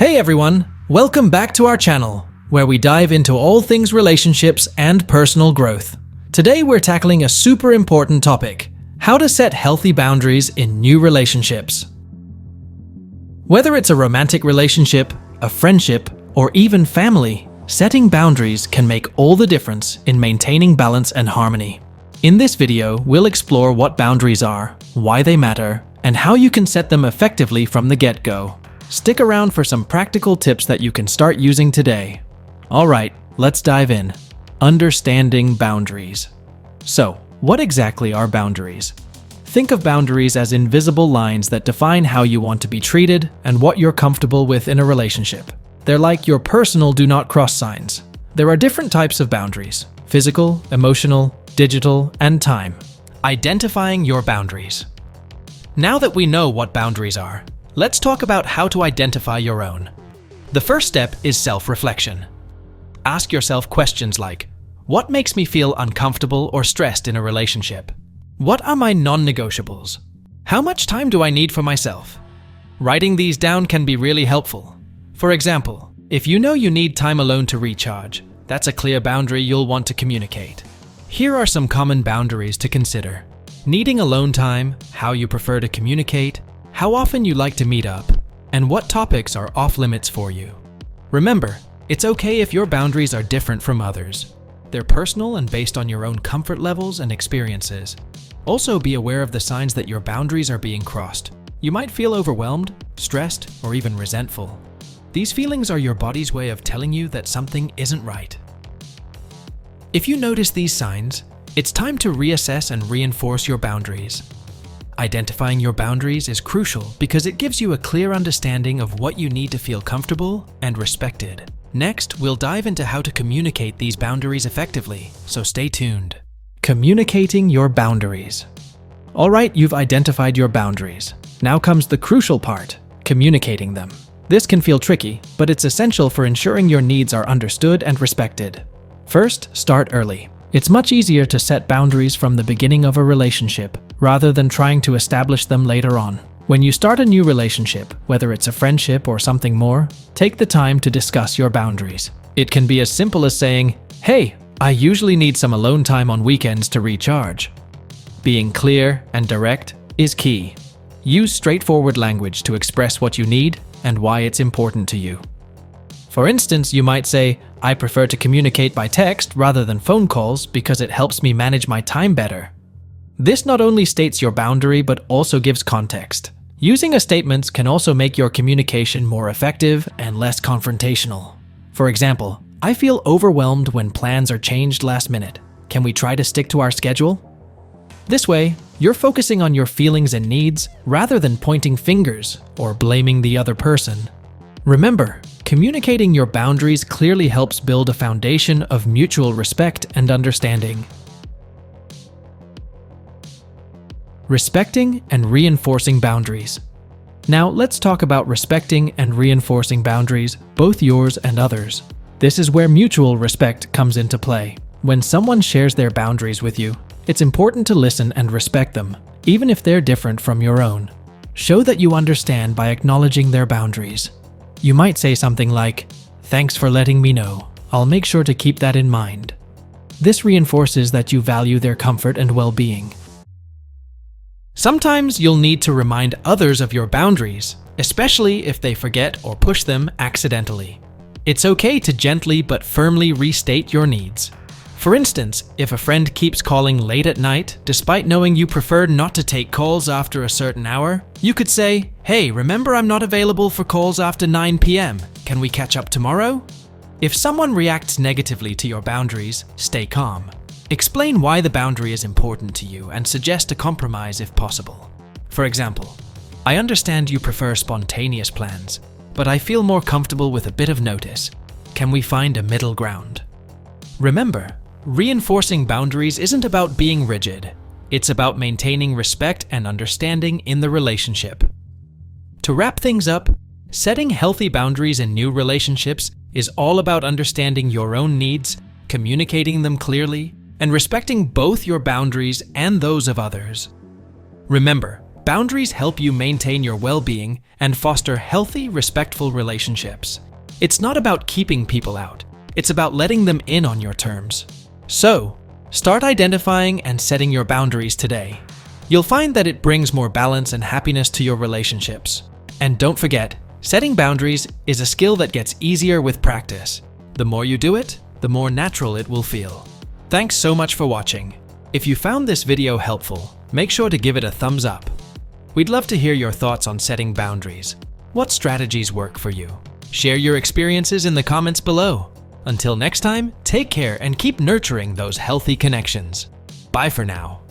Hey everyone, welcome back to our channel, where we dive into all things relationships and personal growth. Today we're tackling a super important topic: how to set healthy boundaries in new relationships. Whether it's a romantic relationship, a friendship, or even family, setting boundaries can make all the difference in maintaining balance and harmony. In this video, we'll explore what boundaries are, why they matter, and how you can set them effectively from the get-go. Stick around for some practical tips that you can start using today. Alright, let's dive in. Understanding boundaries. So, what exactly are boundaries? Think of boundaries as invisible lines that define how you want to be treated and what you're comfortable with in a relationship. They're like your personal do not cross signs. There are different types of boundaries: physical, emotional, digital, and time. Identifying your boundaries. Now that we know what boundaries are, let's talk about how to identify your own. The first step is self-reflection. Ask yourself questions like, what makes me feel uncomfortable or stressed in a relationship? What are my non-negotiables? How much time do I need for myself? Writing these down can be really helpful. For example, if you know you need time alone to recharge, that's a clear boundary you'll want to communicate. Here are some common boundaries to consider: needing alone time, how you prefer to communicate, how often you like to meet up, and what topics are off-limits for you. Remember, it's okay if your boundaries are different from others. They're personal and based on your own comfort levels and experiences. Also, be aware of the signs that your boundaries are being crossed. You might feel overwhelmed, stressed, or even resentful. These feelings are your body's way of telling you that something isn't right. If you notice these signs, it's time to reassess and reinforce your boundaries. Identifying your boundaries is crucial because it gives you a clear understanding of what you need to feel comfortable and respected. Next, we'll dive into how to communicate these boundaries effectively, so stay tuned. Communicating your boundaries. Alright, you've identified your boundaries. Now comes the crucial part: communicating them. This can feel tricky, but it's essential for ensuring your needs are understood and respected. First, start early. It's much easier to set boundaries from the beginning of a relationship, rather than trying to establish them later on. When you start a new relationship, whether it's a friendship or something more, take the time to discuss your boundaries. It can be as simple as saying, "Hey, I usually need some alone time on weekends to recharge." Being clear and direct is key. Use straightforward language to express what you need and why it's important to you. For instance, you might say, "I prefer to communicate by text rather than phone calls because it helps me manage my time better." This not only states your boundary but also gives context. Using a statement can also make your communication more effective and less confrontational. For example, "I feel overwhelmed when plans are changed last minute. Can we try to stick to our schedule?" This way, you're focusing on your feelings and needs rather than pointing fingers or blaming the other person. Remember, communicating your boundaries clearly helps build a foundation of mutual respect and understanding. Respecting and reinforcing boundaries. Now let's talk about respecting and reinforcing boundaries, both yours and others. This is where mutual respect comes into play. When someone shares their boundaries with you, it's important to listen and respect them, even if they're different from your own. Show that you understand by acknowledging their boundaries. You might say something like, "Thanks for letting me know. I'll make sure to keep that in mind." This reinforces that you value their comfort and well-being. Sometimes you'll need to remind others of your boundaries, especially if they forget or push them accidentally. It's okay to gently but firmly restate your needs. For instance, if a friend keeps calling late at night, despite knowing you prefer not to take calls after a certain hour, you could say, "Hey, remember I'm not available for calls after 9 p.m. Can we catch up tomorrow?" If someone reacts negatively to your boundaries, stay calm. Explain why the boundary is important to you and suggest a compromise if possible. For example, "I understand you prefer spontaneous plans, but I feel more comfortable with a bit of notice. Can we find a middle ground?" Remember, reinforcing boundaries isn't about being rigid. It's about maintaining respect and understanding in the relationship. To wrap things up, setting healthy boundaries in new relationships is all about understanding your own needs, communicating them clearly, and respecting both your boundaries and those of others. Remember, Boundaries help you maintain your well-being and foster healthy, respectful relationships. It's not about keeping people out. It's about letting them in on your terms. So, start identifying and setting your boundaries today. You'll find that it brings more balance and happiness to your relationships. And don't forget, setting boundaries is a skill that gets easier with practice. The more you do it, the more natural it will feel. Thanks so much for watching. If you found this video helpful, make sure to give it a thumbs up. We'd love to hear your thoughts on setting boundaries. What strategies work for you? Share your experiences in the comments below. Until next time, take care and keep nurturing those healthy connections. Bye for now.